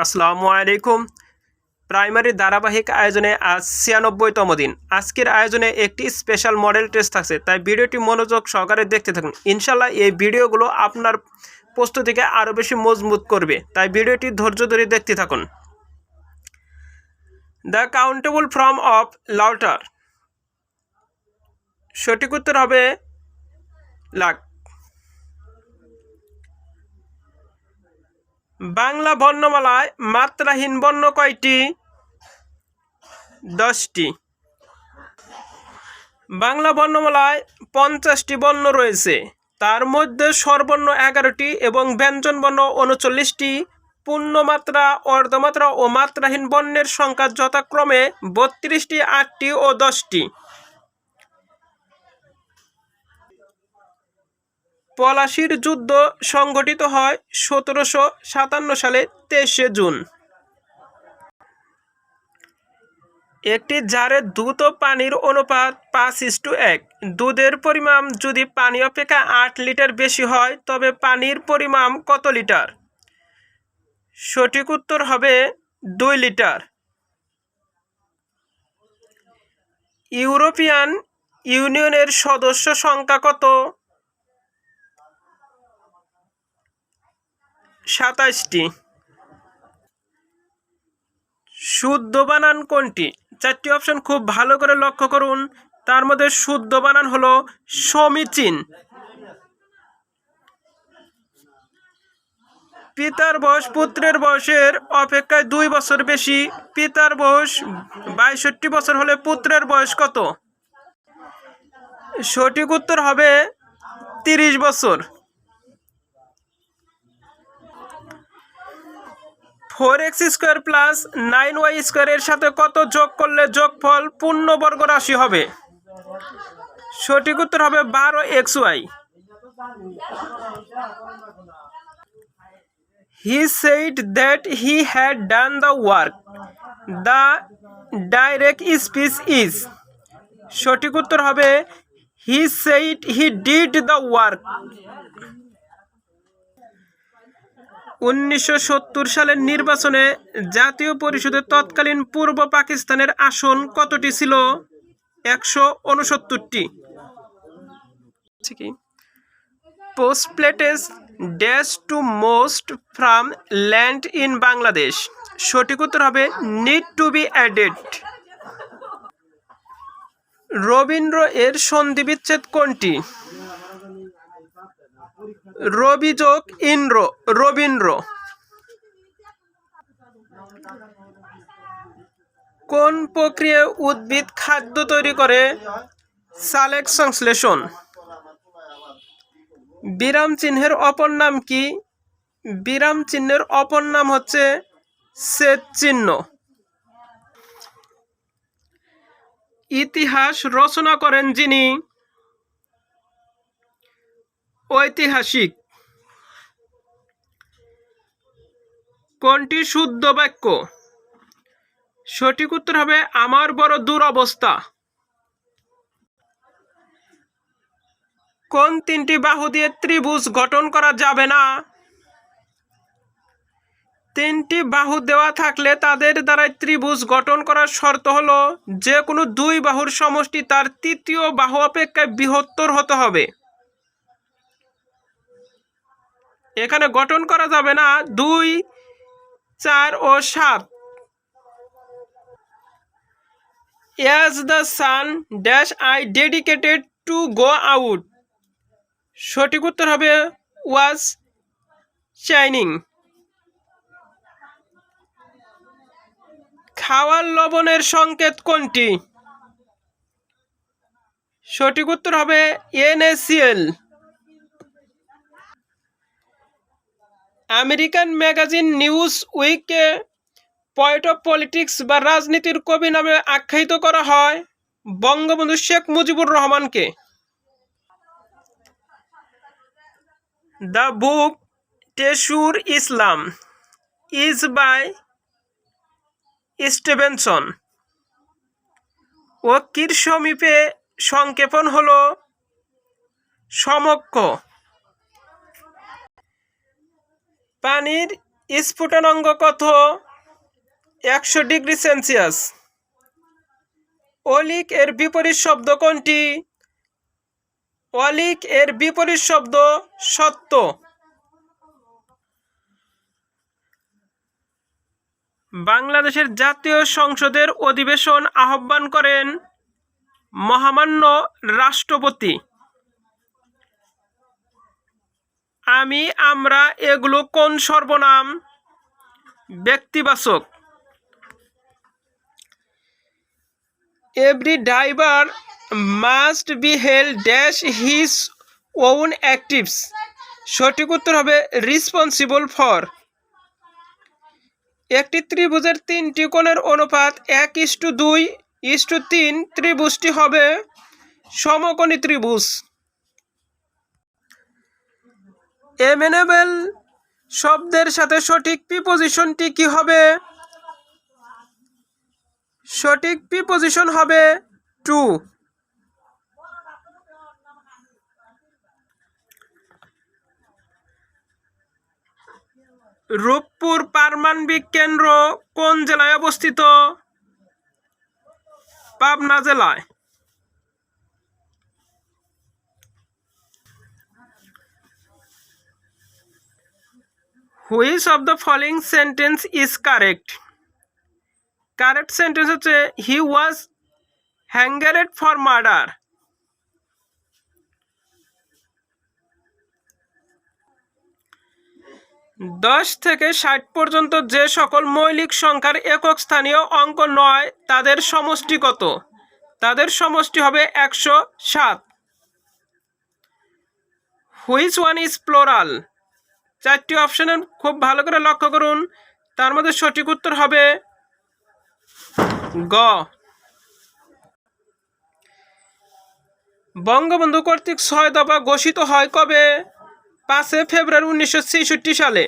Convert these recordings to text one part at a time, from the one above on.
আসসালামু আলাইকুম। প্রাইমারি ধারাবাহিক আয়োজনে আজ ৯৬তম দিন। আজকের আয়োজনে একটি স্পেশাল মডেল টেস্ট থাকছে, তাই ভিডিওটি মনোযোগ সহকারে দেখতে থাকুন। ইনশাল্লাহ এই ভিডিওগুলো আপনার প্রস্তুতিকে আরও বেশি মজবুত করবে, তাই ভিডিওটি ধৈর্য ধরে দেখতে থাকুন। দ্য কাউন্টেবল ফর্ম অফ লাউটার, সঠিক উত্তর হবে লাখ। বাংলা বর্ণমালায় মাত্রাহীন বর্ণ কয়টি? 10টি। বাংলা বর্ণমালায় 50টি বর্ণ রয়েছে, তার মধ্যে স্বরবর্ণ 11টি এবং ব্যঞ্জনবর্ণ 39টি। পূর্ণমাত্রা, অর্ধমাত্রা ও মাত্রাহীন বর্ণের সংখ্যা যথাক্রমে 32টি, 8টি ও 10টি। পলাশীর যুদ্ধ সংঘটিত হয় 1757 সালে 23শে জুন। একটি জারে দুধ ও পানির অনুপাত 5:1। দুধের পরিমাণ যদি পানি অপেক্ষা 8 লিটার বেশি হয় তবে পানির পরিমাণ কত লিটার? সঠিক উত্তর হবে 2 লিটার। ইউরোপিয়ান ইউনিয়নের সদস্য সংখ্যা কত? 27টি। শুদ্ধ বানান কোনটি? 4টি অপশন খুব ভালো করে লক্ষ্য করুন। তার মধ্যে শুদ্ধ বানান হলো সমীচীন। পিতার বয়স পুত্রের বয়সের অপেক্ষায় 2 বছর বেশি। পিতার বয়স 62 বছর হলে পুত্রের বয়স কত? সঠিক উত্তর হবে 30 বছর। 4x² প্লাস 9y² এর সাথে কত যোগ করলে যোগফল পূর্ণবর্গ রাশি হবে? সঠিক উত্তর হবে 12xy। He said that he had done the work. The direct speech is. সঠিক উত্তর হবে he said he did the work. 1970 সালের নির্বাচনে জাতীয় পরিষদের তৎকালীন পূর্ব পাকিস্তানের আসন কতটি ছিল? 169টি। পোস্টপ্লেটেস dash to most from land in Bangladesh. সঠিক উত্তর হবে need to be added. Rabindra এর সন্ধি বিচ্ছেদ কোনটি? রবি যোগ ইন্দ্র, রবীন্দ্র। কোন প্রক্রিয়ায় উদ্ভিদ খাদ্য তৈরি করে? সালেক সংশ্লেষণ। বিরাম চিহ্নের অপর নাম কি? বিরাম চিহ্নের অপর নাম হচ্ছে ছেদ চিহ্ন। ইতিহাস রচনা করেন যিনি? ঐতিহাসিক। কোনটি শুদ্ধ বাক্য? সঠিক উত্তর হবে আমার বড় দুরবস্থা। কোন 3টি বাহু দিয়ে ত্রিভুজ গঠন করা যাবে না? 3টি বাহু দেওয়া থাকলে তাদের দ্বারাই ত্রিভুজ গঠন করার শর্ত হলো যে কোনো 2 বাহুর সমষ্টি তার তৃতীয় বাহু অপেক্ষায় বৃহত্তর হতে হবে। এখানে গঠন করা যাবে না 2, 4 ও 7। As the sun dash I dedicated to go out. সঠিক উত্তর হবে was shining. খাওয়ার লবণের সংকেত কোনটি? সঠিক উত্তর হবে NaCl. আমেরিকান ম্যাগাজিন নিউজ উইকে পয়েট অফ পলিটিক্স বা রাজনীতির কবি নামে আখ্যায়িত করা হয় বঙ্গবন্ধু শেখ মুজিবুর রহমানকে। The book Treasure Island is by Stevenson. ওকির সমীপে সংক্ষেপণ হল সমক্ষ। পানির স্ফুটনাঙ্ক কত? 100 ডিগ্রি সেলসিয়াস। অলিক এর বিপরীত শব্দ কোনটি? অলিক এর বিপরীত শব্দ সত্য। বাংলাদেশের জাতীয় সংসদের অধিবেশন আহ্বান করেন মহামান্য রাষ্ট্রপতি। আমি, আমরা এগুলো কোন সর্বনাম? ব্যক্তিবাচক। Every driver must be held dash his own actives. সঠিক উত্তর হবে রেসপন্সিবল ফর। একটি ত্রিভুজের তিনটি কোণের অনুপাত 1:2:3। ত্রিভুজটি হবে সমকোণী ত্রিভুজ। এমেনেবল শব্দের সাথে সঠিক প্রিপোজিশনটি কি হবে? সঠিক প্রিপোজিশন হবে টু। রূপপুর পারমাণবিক কেন্দ্র কোন জেলায় অবস্থিত? পাবনা জেলায়। Which of the following sentence is correct? Correct sentence হচ্ছে হি ওয়াজ হ্যাঙ্গারেড ফর মার্ডার। দশ থেকে 60 পর্যন্ত যে সকল মৌলিক সংখ্যার একক স্থানীয় অঙ্ক নয় তাদের সমষ্টি কত? তাদের সমষ্টি হবে 107। Which one is plural? চারটি অপশনে খুব ভালো করে লক্ষ্য করুন, তার মধ্যে সঠিক উত্তর হবে গ। বঙ্গবন্ধু কর্তৃক 6 দফা ঘোষিত হয় কবে? 5 ফেব্রুয়ারি 1966 সালে।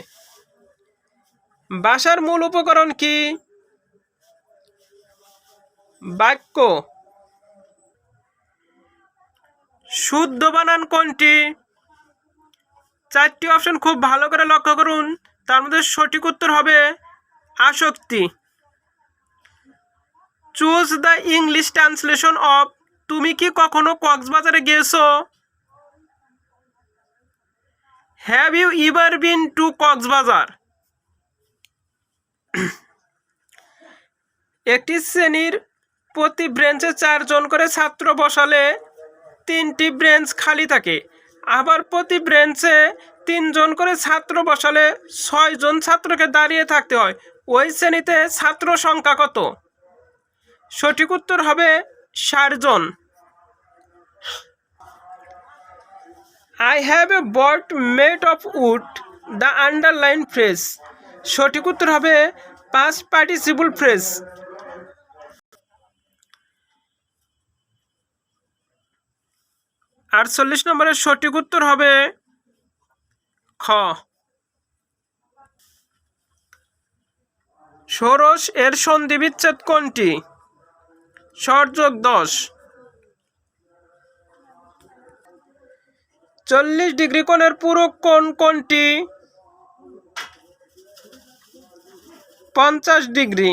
ভাষার মূল উপকরণ কি? বাক্য। শুদ্ধ বানান কোনটি? চারটি অপশন খুব ভালো করে লক্ষ্য করুন, তার মধ্যে সঠিক উত্তর হবে আসক্তি। Choose the English translation of তুমি কি কখনো কক্সবাজারে গিয়েছো? Have you ever been to Cox's Bazar? একটি শ্রেণীর প্রতি ব্রেঞ্চে 4 জন করে ছাত্র বসালে 3টি ব্রেঞ্চ খালি থাকে। আবার প্রতি ব্রেঞ্চে 3 জন করে ছাত্র বসালে 6 জন ছাত্রকে দাঁড়িয়ে থাকতে হয়। ওই শ্রেণীতে ছাত্র সংখ্যা কত? সঠিক উত্তর হবে 60 জন। I have a boat made of wood. The underline phrase. সঠিক উত্তর হবে past participle phrase. 48 নম্বরের সঠিক উত্তর হবে খ। ষোড়শ এর সন্ধি বিচ্ছেদ কোনটি? ষড়যোগ 10। 40 ডিগ্রি কোণের পূরক কোণ কোনটি? 50 ডিগ্রি।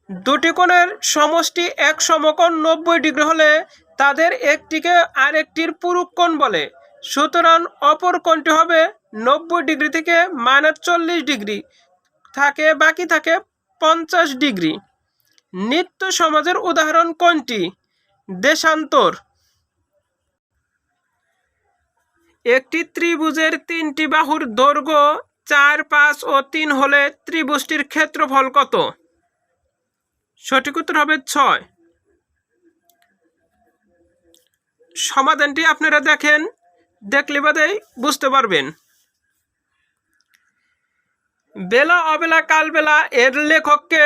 দুটি কোণের সমষ্টি এক সমকোণ 90 ডিগ্রি হলে তাদের একটিকে আরেকটির পূরক কোণ বলে। সুতরাং অপর কোণটি হবে 90 ডিগ্রি থেকে -40 ডিগ্রি থাকে, বাকি থাকে 50 ডিগ্রি। নিত্য সমাজের উদাহরণ কোনটি? দেশান্তর। একটি ত্রিভুজের 3টি বাহুর দৈর্ঘ্য 4, 5 ও 3 হলে ত্রিভুজটির ক্ষেত্রফল কত? সঠিক উত্তর হবে 6। সমাধানটি আপনারা দেখেন, দেখলে বাদেই বুঝতে পারবেন। বেলা অবেলা কালবেলা এর লেখককে?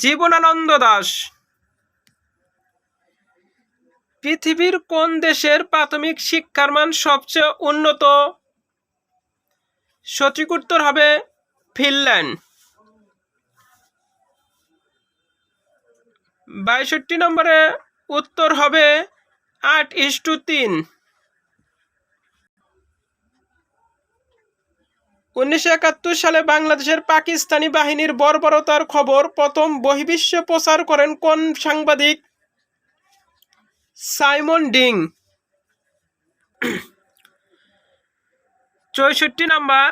জীবনানন্দ দাশ। পৃথিবীর কোন দেশের প্রাথমিক শিক্ষার মান সবচেয়ে উন্নত? সঠিক উত্তর হবে ফিনল্যান্ড। 62 নম্বরে উত্তর হবে 8:3। 1971 সালে বাংলাদেশের পাকিস্তানি বাহিনীর বর্বরতার খবর প্রথম বহির্বিশ্বে প্রচার করেন কোন সাংবাদিক? Simon ding. 64 নাম্বার,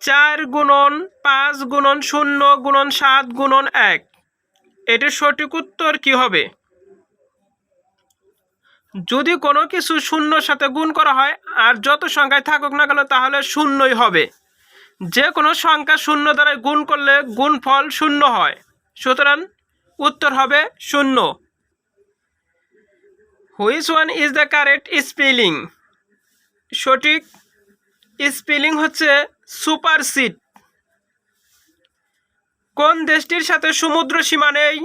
4 গুণন 5 গুণন 0 গুণন 7 গুণন 1, এটির সঠিক উত্তর কি হবে? যদি কোনো কিছু শূন্যর সাথে গুণ করা হয় আর যত সংখ্যায় থাকুক না কেন তাহলে শূন্যই হবে। যে কোনো সংখ্যা শূন্য দ্বারা গুণ করলে গুণফল শূন্য হয়, সুতরাং উত্তর হবে 0। Which one is the correct spelling? সঠিক স্পেলিং হচ্ছে সুপারসিড। কোন দেশটির সাথে সমুদ্র সীমা নেই?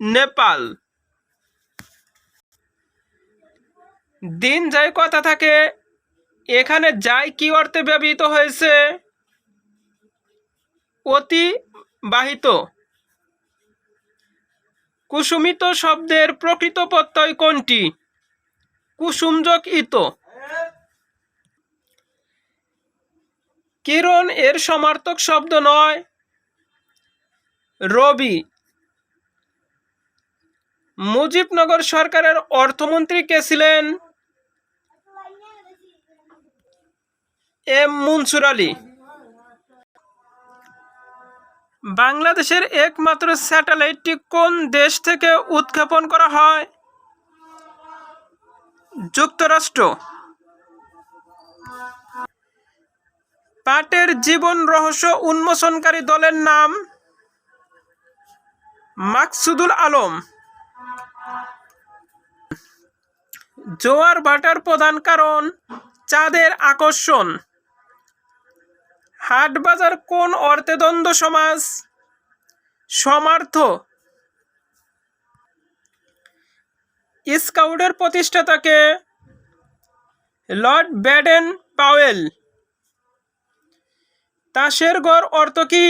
নেপাল। দিন যায় কথা থাকে, এখানে যায় কি অর্থে ব্যবহৃত হয়েছে? অতিবাহিত। কুসুমিত শব্দের প্রকৃত প্রত্যয় কোনটি? কুসুমযোগ ইত। কিরণ এর সমার্থক শব্দ নয়, রবি। মুজিবনগর সরকারের অর্থমন্ত্রী কে ছিলেন? এম মনসুর আলী। বাংলাদেশের একমাত্র স্যাটেলাইটটি কোন দেশ থেকে উৎক্ষেপণ করা হয়? যুক্তরাষ্ট্র। পাটের জীবন রহস্য উন্মোচনকারী দলের নাম? মাকসুদুল আলম। জোয়ার ভাটার প্রধান কারণ? চাঁদের আকর্ষণ। হাট বাজার কোন অর্থে দ্বন্দ্ব সমাস? সমার্থ। স্কাউটের প্রতিষ্ঠাতা কে? Lord Baden Powell. তাসের ঘর অর্থ কি?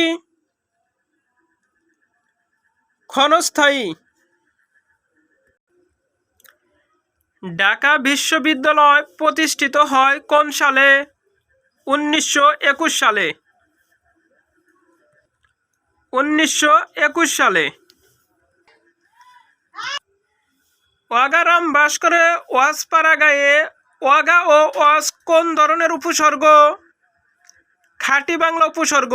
ক্ষণস্থায়ী। ঢাকা বিশ্ববিদ্যালয় প্রতিষ্ঠিত হয় কোন সালে? 1921 সালে। 1921 সালে। ওয়াগারাম ভাস্করে ওয়াজপাড়া গায়ে ওয়াগা ও ওয়াজ কোন ধরনের উপসর্গ? খাঁটি বাংলা উপসর্গ।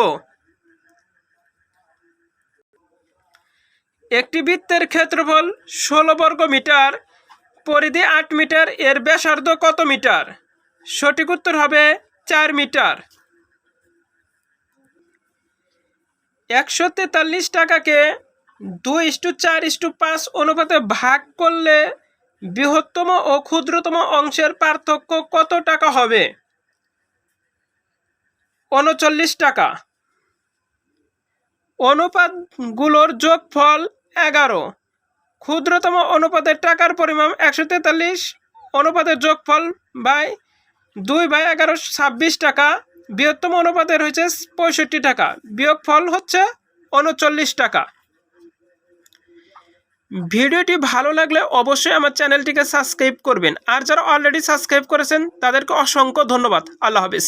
একটি বৃত্তের ক্ষেত্রফল 16 বর্গ মিটার, পরিধি 8 মিটার, এর ব্যাসার্ধ কত মিটার? সঠিক উত্তর হবে 4 মিটার। 143 টাকাকে 2:4:5 অনুপাতে ভাগ করলে বৃহত্তম ও ক্ষুদ্রতম অংশের পার্থক্য কত টাকা হবে? 39 টাকা। অনুপাতগুলোর যোগফল 11। ক্ষুদ্রতম অনুপাতের টাকার পরিমাণ 143, অনুপাতের যোগফল বাই 2/11 26 টাকা। বৃহত্তম অনুপাতের হচ্ছে 65 টাকা, বিয়োগফল হচ্ছে 39 টাকা। ভিডিওটি ভালো লাগলে অবশ্যই আমার চ্যানেলটিকে সাবস্ক্রাইব করবেন, আর যারা অলরেডি সাবস্ক্রাইব করেছেন তাদেরকে অসংখ্য ধন্যবাদ। আল্লাহ হাফেজ।